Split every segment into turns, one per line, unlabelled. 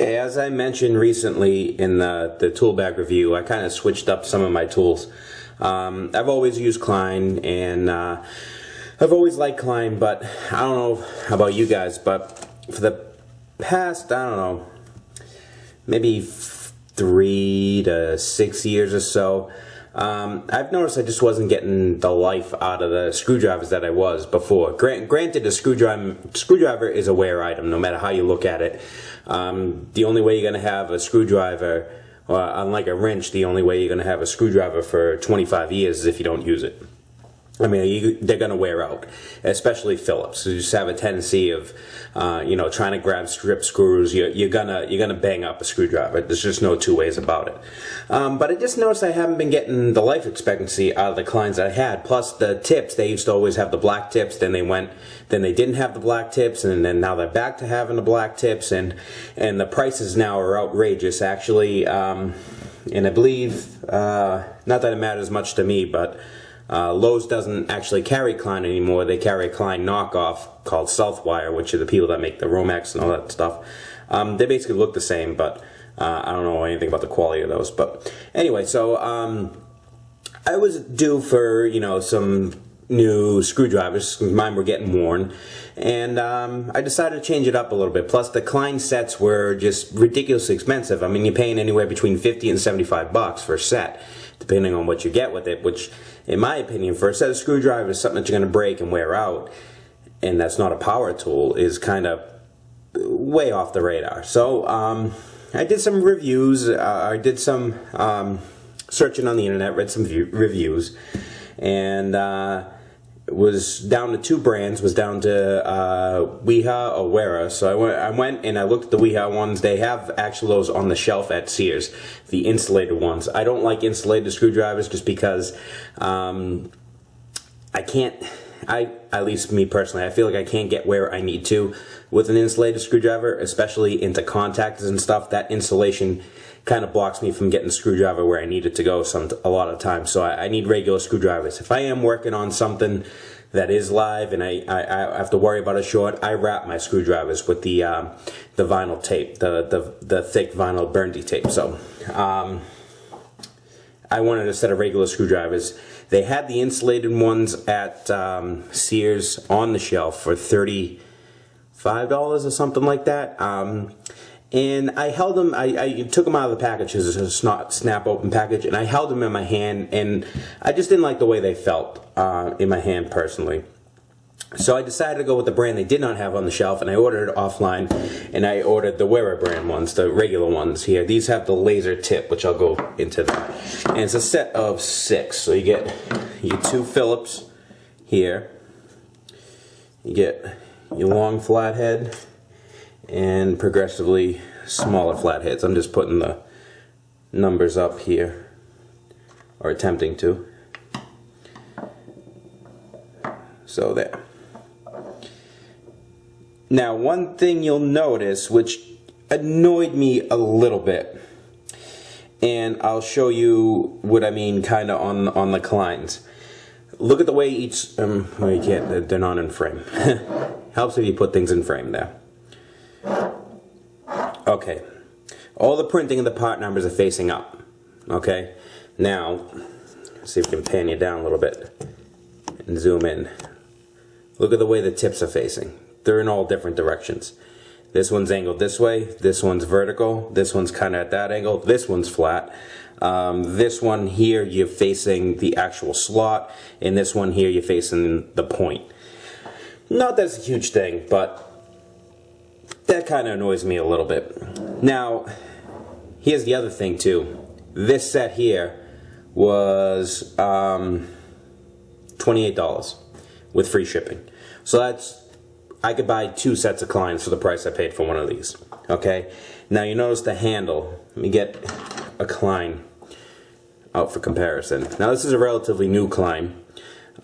Okay, as I mentioned recently in the tool bag review, I kind of switched up some of my tools. I've always used Klein, and I've always liked Klein, but I don't know about you guys, but for the past, I don't know, maybe 3 to 6 years or so, I've noticed I just wasn't getting the life out of the screwdrivers that I was before. Granted, a screwdriver is a wear item, no matter how you look at it. The only way you're going to have a screwdriver, unlike a wrench, the only way you're going to have a screwdriver for 25 years is if you don't use it. I mean, they're going to wear out, especially Phillips. So you just have a tendency of, trying to grab strip screws. You're gonna bang up a screwdriver. There's just no two ways about it. But I just noticed I haven't been getting the life expectancy out of the Kleins I had. Plus the tips, they used to always have the black tips. Then they didn't have the black tips, and then now they're back to having the black tips. And the prices now are outrageous, actually. And I believe, not that it matters much to me, but Lowe's doesn't actually carry Klein anymore. They carry a Klein knockoff called Southwire, which are the people that make the Romex and all that stuff. They basically look the same, but I don't know anything about the quality of those. But anyway, so I was due for some new screwdrivers. Mine were getting worn, and I decided to change it up a little bit. Plus, the Klein sets were just ridiculously expensive. I mean, you're paying anywhere between $50 and $75 for a set, depending on what you get with it, which, in my opinion, for a set of screwdrivers, something that you're going to break and wear out, and that's not a power tool, is kind of way off the radar. So I did some reviews. I did some searching on the internet, read some reviews, and was down to 2 brands. Was down to Weha or Wera. So I went and I looked at the Weha ones. They have actually those on the shelf at Sears, the insulated ones. I don't like insulated screwdrivers just because I can't. At least me personally, I feel like I can't get where I need to with an insulated screwdriver, especially into contactors and stuff. That insulation kind of blocks me from getting the screwdriver where I need it to go a lot of times. So I need regular screwdrivers. If I am working on something that is live and I have to worry about a short, I wrap my screwdrivers with the vinyl tape, the thick vinyl burndy tape. So I wanted a set of regular screwdrivers. They had the insulated ones at Sears on the shelf for $35 or something like that. And I held them, I took them out of the package as a snap open package, and I held them in my hand, and I just didn't like the way they felt in my hand personally. So I decided to go with the brand they did not have on the shelf, and I ordered it offline, and I ordered the Wera brand ones, the regular ones here. These have the laser tip, which I'll go into that. And it's a set of 6. So you get your 2 Phillips here. You get your long flathead and progressively smaller flatheads. I'm just putting the numbers up here, or attempting to. So there. Now, one thing you'll notice, which annoyed me a little bit, and I'll show you what I mean kind of on the Kleins. Look at the way each, well, you can't, they're not in frame. Helps if you put things in frame there. Okay, all the printing of the part numbers are facing up. Okay, now, let's see if we can pan you down a little bit and zoom in. Look at the way the tips are facing. They're in all different directions. This one's angled this way, this one's vertical, this one's kind of at that angle, this one's flat. This one here, you're facing the actual slot, and this one here, you're facing the point. Not that it's a huge thing, but that kind of annoys me a little bit. Now, here's the other thing too. This set here was $28 with free shipping. So I could buy 2 sets of Kleins for the price I paid for one of these. Okay. Now you notice the handle. Let me get a Klein out for comparison. Now this is a relatively new Klein.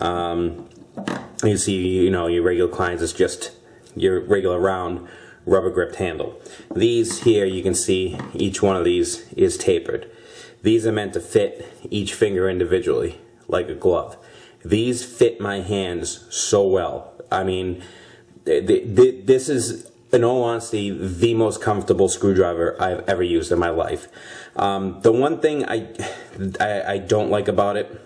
You see, your regular Kleins is just your regular round rubber gripped handle. These here, you can see each one of these is tapered. These are meant to fit each finger individually, like a glove. These fit my hands so well. I mean, this is in all honesty, the most comfortable screwdriver I've ever used in my life. The one thing I don't like about it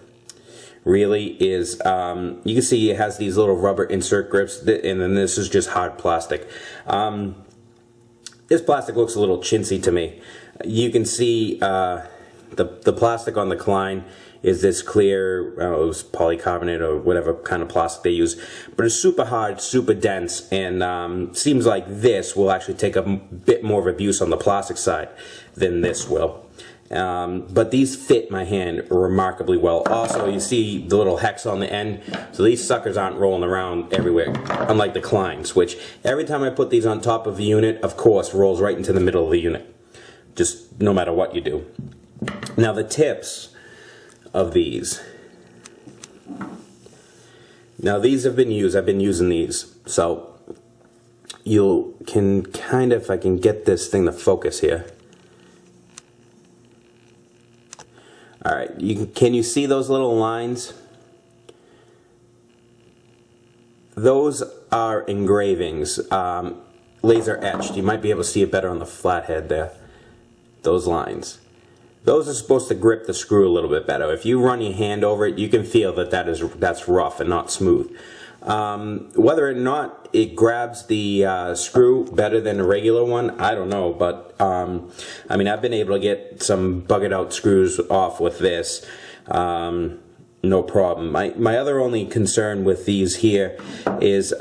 really is you can see it has these little rubber insert grips, and then this is just hard plastic. This plastic looks a little chintzy to me. You can see the plastic on the Klein is this clear, I don't know, it was polycarbonate or whatever kind of plastic they use, but it's super hard, super dense, and seems like this will actually take a bit more of abuse on the plastic side than this will. But these fit my hand remarkably well. Also, you see the little hex on the end, so these suckers aren't rolling around everywhere, unlike the Kleins, which every time I put these on top of the unit, of course, rolls right into the middle of the unit, just no matter what you do. Now the tips of these. Now these have been used, I've been using these, so you can kind of, if I can get this thing to focus here. Alright, can you see those little lines? Those are engravings, laser etched. You might be able to see it better on the flathead there. Those lines. Those are supposed to grip the screw a little bit better. If you run your hand over it, you can feel that that's rough and not smooth. Whether or not it grabs the screw better than a regular one, I don't know, but I mean, I've been able to get some buggered out screws off with this, no problem. My other only concern with these here is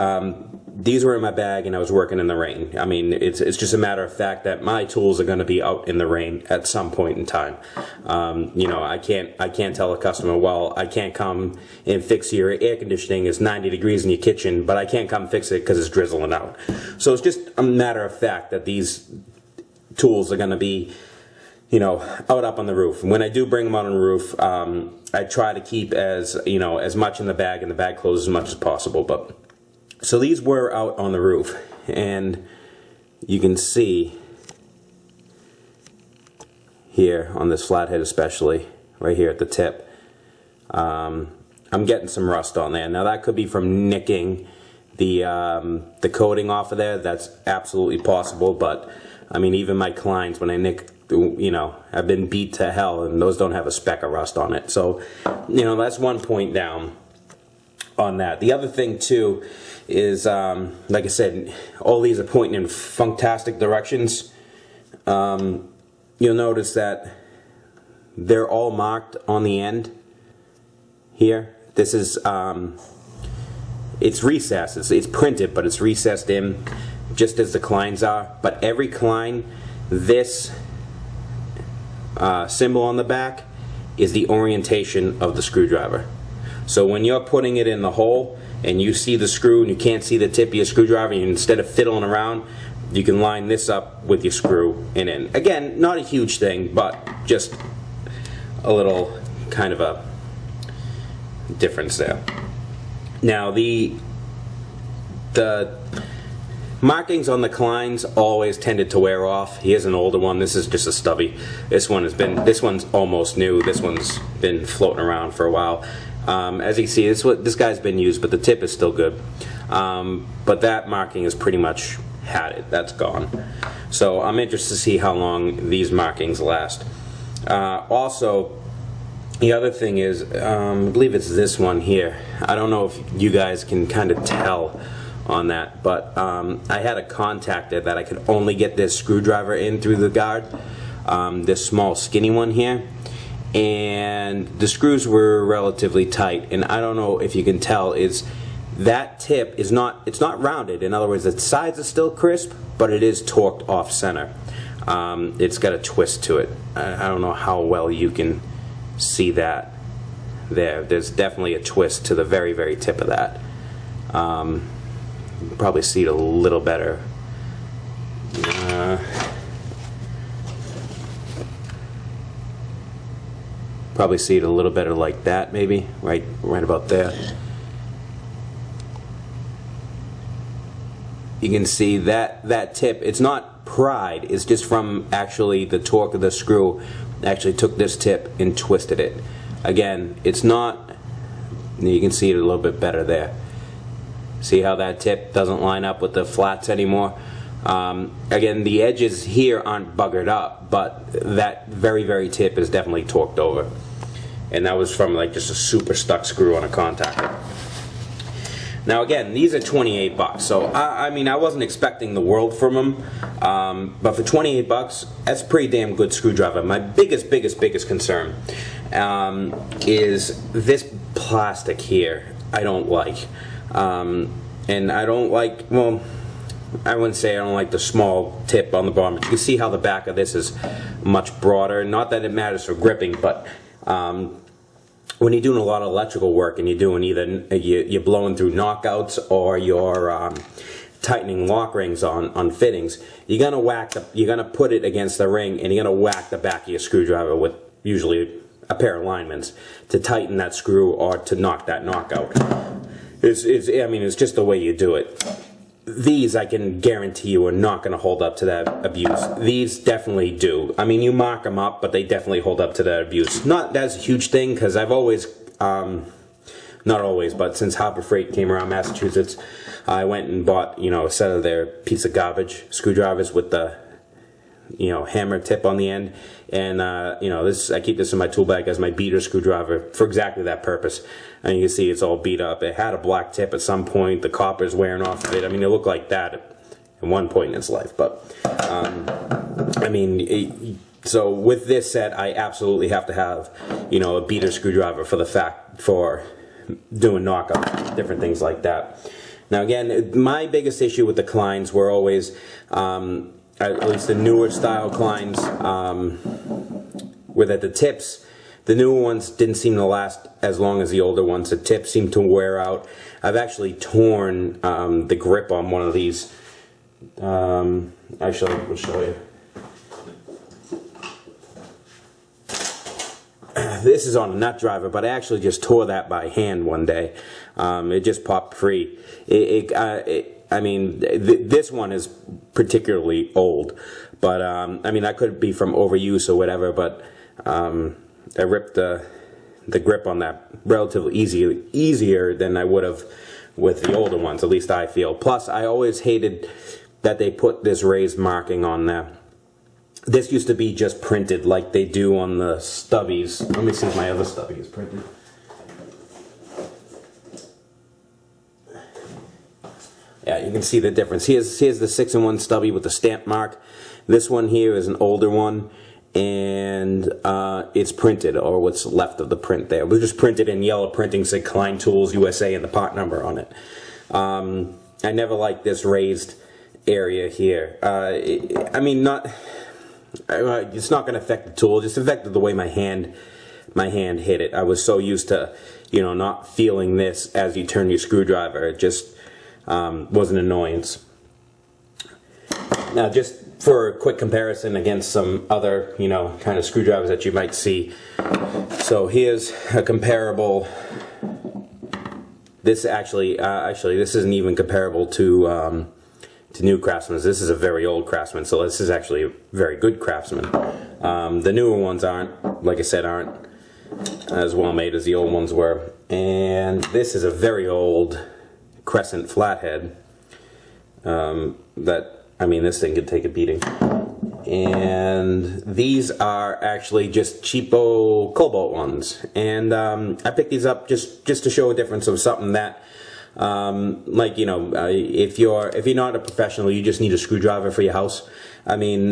these were in my bag and I was working in the rain. I mean, it's just a matter of fact that my tools are going to be out in the rain at some point in time. You know, I can't tell a customer, well, I can't come and fix your air conditioning. It's 90 degrees in your kitchen, but I can't come fix it because it's drizzling out. So it's just a matter of fact that these tools are going to be, you know, out up on the roof. And when I do bring them out on the roof, I try to keep as much in the bag and the bag closed as much as possible. But so these were out on the roof, and you can see here on this flathead, especially right here at the tip, I'm getting some rust on there. Now that could be from nicking the coating off of there. That's absolutely possible. But I mean, even my Kleins, when I nick, you know, I've been beat to hell, and those don't have a speck of rust on it. So, you know, that's one point down on that. The other thing too is, like I said, all these are pointing in fantastic directions. You'll notice that they're all marked on the end here. This is, it's recessed. It's printed, but it's recessed in, just as the Kleins are. But every Klein, this symbol on the back is the orientation of the screwdriver. So when you're putting it in the hole and you see the screw and you can't see the tip of your screwdriver, and instead of fiddling around, you can line this up with your screw and in. Again, not a huge thing, but just a little kind of a difference there. Now the markings on the Kleins always tended to wear off. Here's an older one. This is just a stubby. This one's almost new. This one's been floating around for a while. As you can see, this guy's been used, but the tip is still good. But that marking is pretty much had it. That's gone. So I'm interested to see how long these markings last. Also, the other thing is, I believe it's this one here. I don't know if you guys can kind of tell on that, but I had a contactor that I could only get this screwdriver in through the guard, this small skinny one here, and the screws were relatively tight, and I don't know if you can tell, is that tip is not, it's not rounded. In other words, the sides are still crisp, but it is torqued off center. It's got a twist to it. I don't know how well you can see that there. There's definitely a twist to the very, very tip of that. You can probably see it a little better. Probably see it a little better like that, maybe right about there. You can see that tip, it's not pried, it's just from actually the torque of the screw actually took this tip and twisted it. Again, it's not, you can see it a little bit better there. See how that tip doesn't line up with the flats anymore? Again, the edges here aren't buggered up, but that very tip is definitely torqued over. And that was from like just a super stuck screw on a contactor. Now again, these are 28 bucks, so I mean, I wasn't expecting the world from them, but for 28 bucks, that's a pretty damn good screwdriver. My biggest concern is this plastic here. I don't like, and I don't like, well, I wouldn't say I don't like the small tip on the bottom, but you can see how the back of this is much broader. Not that it matters for gripping, but when you're doing a lot of electrical work and you're doing either you're blowing through knockouts or you're tightening lock rings on fittings, you're gonna put it against the ring and you're gonna whack the back of your screwdriver with usually a pair of linemen's to tighten that screw or to knock that knockout. I mean, it's just the way you do it. These, I can guarantee you, are not going to hold up to that abuse. These definitely do. I mean, you mark them up, but they definitely hold up to that abuse. Not that's a huge thing, because I've always, not always, but since Harbor Freight came around Massachusetts, I went and bought, you know, a set of their piece of garbage screwdrivers with the, you know, hammer tip on the end. And, you know, I keep this in my tool bag as my beater screwdriver for exactly that purpose. And you can see it's all beat up. It had a black tip at some point. The copper's wearing off of it. I mean, it looked like that at one point in its life. But, I mean, so with this set, I absolutely have to have, you know, a beater screwdriver for doing knockout, different things like that. Now, again, my biggest issue with the Kleins were always, at least the newer style Kleins, were that the tips, the newer ones didn't seem to last as long as the older ones. The tips seemed to wear out. I've actually torn the grip on one of these. Actually, I'll show you. This is on a nut driver, but I actually just tore that by hand one day. It just popped free. I mean, this one is particularly old, but I mean, that could be from overuse or whatever, but I ripped the grip on that relatively easier than I would have with the older ones, at least I feel. Plus, I always hated that they put this raised marking on there. This used to be just printed like they do on the stubbies. Let me see if my other stubby is printed. Yeah, you can see the difference. Here's the 6-in-1 stubby with the stamp mark. This one here is an older one, and it's printed, or what's left of the print there. It was just printed in yellow printing, said Klein Tools USA and the part number on it. I never liked this raised area here. I mean, it's not going to affect the tool. It just affected the way my hand hit it. I was so used to, you know, not feeling this as you turn your screwdriver. It just was an annoyance. Now, just for a quick comparison against some other, you know, kind of screwdrivers that you might see. So here's a comparable. This actually this isn't even comparable to new Craftsman. This is a very old Craftsman, so this is actually a very good Craftsman. The newer ones aren't, like I said, aren't as well made as the old ones were. And this is a very old Crescent flathead. I mean, this thing could take a beating. And these are actually just cheapo Cobalt ones. And I picked these up just to show a difference of something that, like, you know, if you're not a professional, you just need a screwdriver for your house. I mean,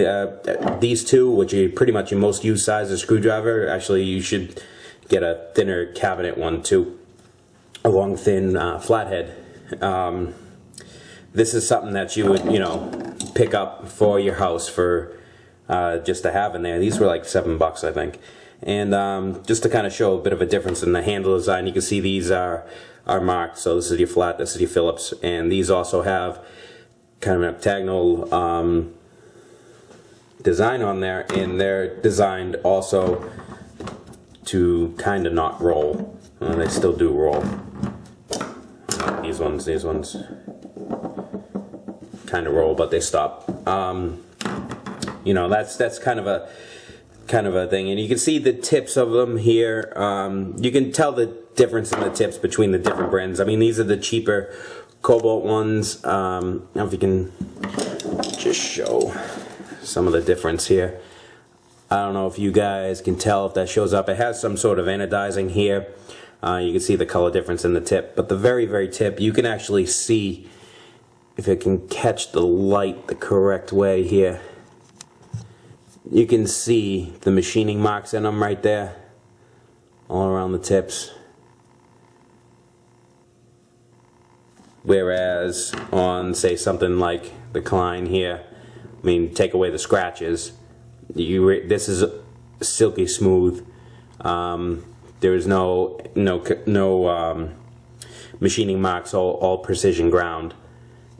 these two, which are pretty much your most used size of screwdriver, actually you should get a thinner cabinet one too, a long thin flathead. This is something that you would, you know, pick up for your house for just to have in there. These were like $7, I think. And just to kind of show a bit of a difference in the handle design, you can see these are marked. So this is your flat, this is your Phillips, and these also have kind of an octagonal design on there, and they're designed also to kind of not roll. And they still do roll. These ones kind of roll, but they stop. You know, that's kind of a thing, and you can see the tips of them here. You can tell the difference in the tips between the different brands. I mean, these are the cheaper Cobalt ones. I don't know if you can just show some of the difference here. I don't know if you guys can tell if that shows up. It has some sort of anodizing here. You can see the color difference in the tip, but the very, very tip, you can actually see if it can catch the light the correct way here. You can see the machining marks in them right there, all around the tips. Whereas on, say, something like the Klein here, I mean, take away the scratches, this is silky smooth. There is no machining marks, all precision ground.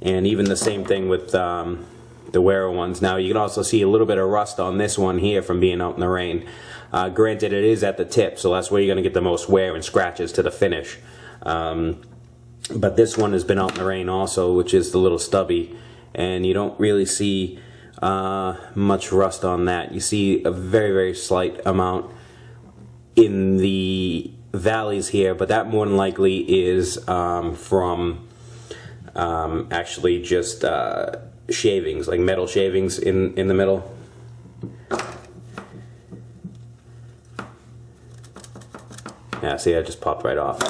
And even the same thing with the Wera ones. Now you can also see a little bit of rust on this one here from being out in the rain. Granted, it is at the tip, so that's where you're going to get the most wear and scratches to the finish. But this one has been out in the rain also, which is the little stubby, and you don't really see much rust on that. You see a very, very slight amount in the valleys here, but that more than likely is from actually just shavings, like metal shavings in the middle. Yeah, see, that just popped right off.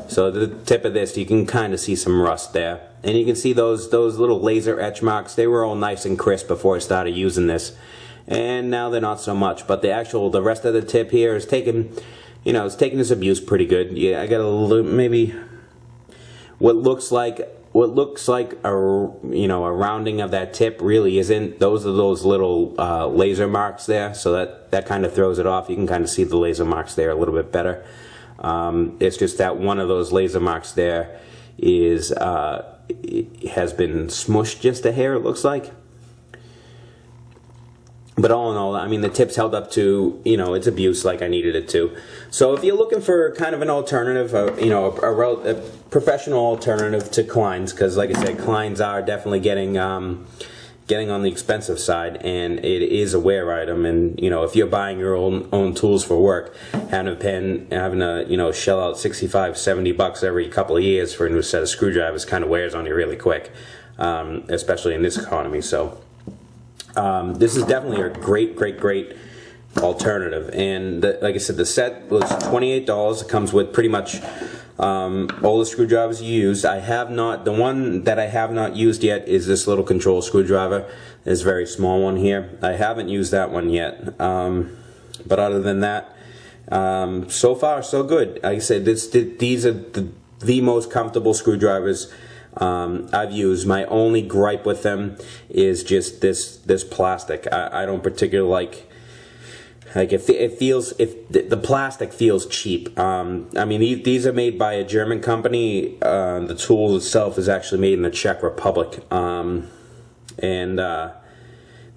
So the tip of this, you can kind of see some rust there. And you can see those little laser etch marks. They were all nice and crisp before I started using this. And now they're not so much. But the rest of the tip here is taking, you know, it's taking this abuse pretty good. Yeah, I got a little, maybe what looks like a, you know, a rounding of that tip really isn't. Those are those little laser marks there. So that kind of throws it off. You can kind of see the laser marks there a little bit better. It's just that one of those laser marks there is has been smushed just a hair, it looks like. But all in all, I mean, the tip's held up to, you know, its abuse like I needed it to. So if you're looking for kind of an alternative, you know, a professional alternative to Klein's, because like I said, Klein's are definitely getting on the expensive side, and it is a wear item. And you know, if you're buying your own tools for work, having to you know, shell out $65-70 every couple of years for a new set of screwdrivers kind of wears on you really quick, especially in this economy. So this is definitely a great alternative. And like I said, the set was $28. It comes with pretty much all the screwdrivers you used. The one that I have not used yet is this little control screwdriver. This very small one here. I haven't used that one yet. But other than that, so far so good. Like I said, these are the most comfortable screwdrivers I've used. My only gripe with them is just this plastic. I don't particularly like if the plastic feels cheap. I mean, these are made by a German company. The tool itself is actually made in the Czech Republic, and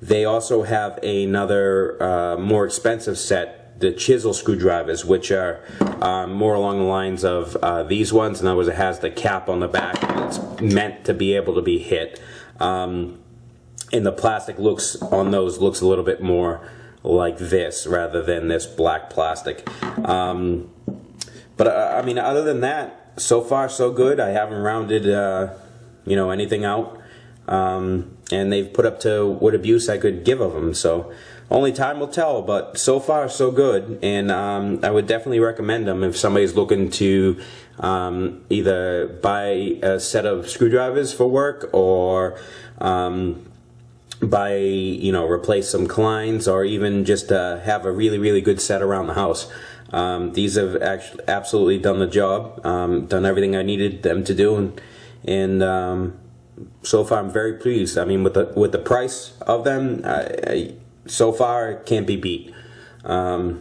they also have another more expensive set, the Chisel Screwdrivers, which are more along the lines of these ones. In other words, it has the cap on the back, and it's meant to be able to be hit. And the plastic on those looks a little bit more like this rather than this black plastic. But I mean, other than that, so far so good. I haven't rounded you know, anything out, and they've put up to what abuse I could give of them. So only time will tell, but so far so good. And I would definitely recommend them if somebody's looking to either buy a set of screwdrivers for work, or replace some Kleins, or even just have a really good set around the house. These have actually absolutely done the job, done everything I needed them to do, and so far I'm very pleased. I mean, with the price of them, so far it can't be beat. So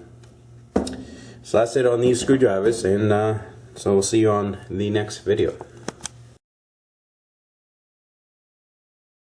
that's it on these screwdrivers, and so we'll see you on the next video.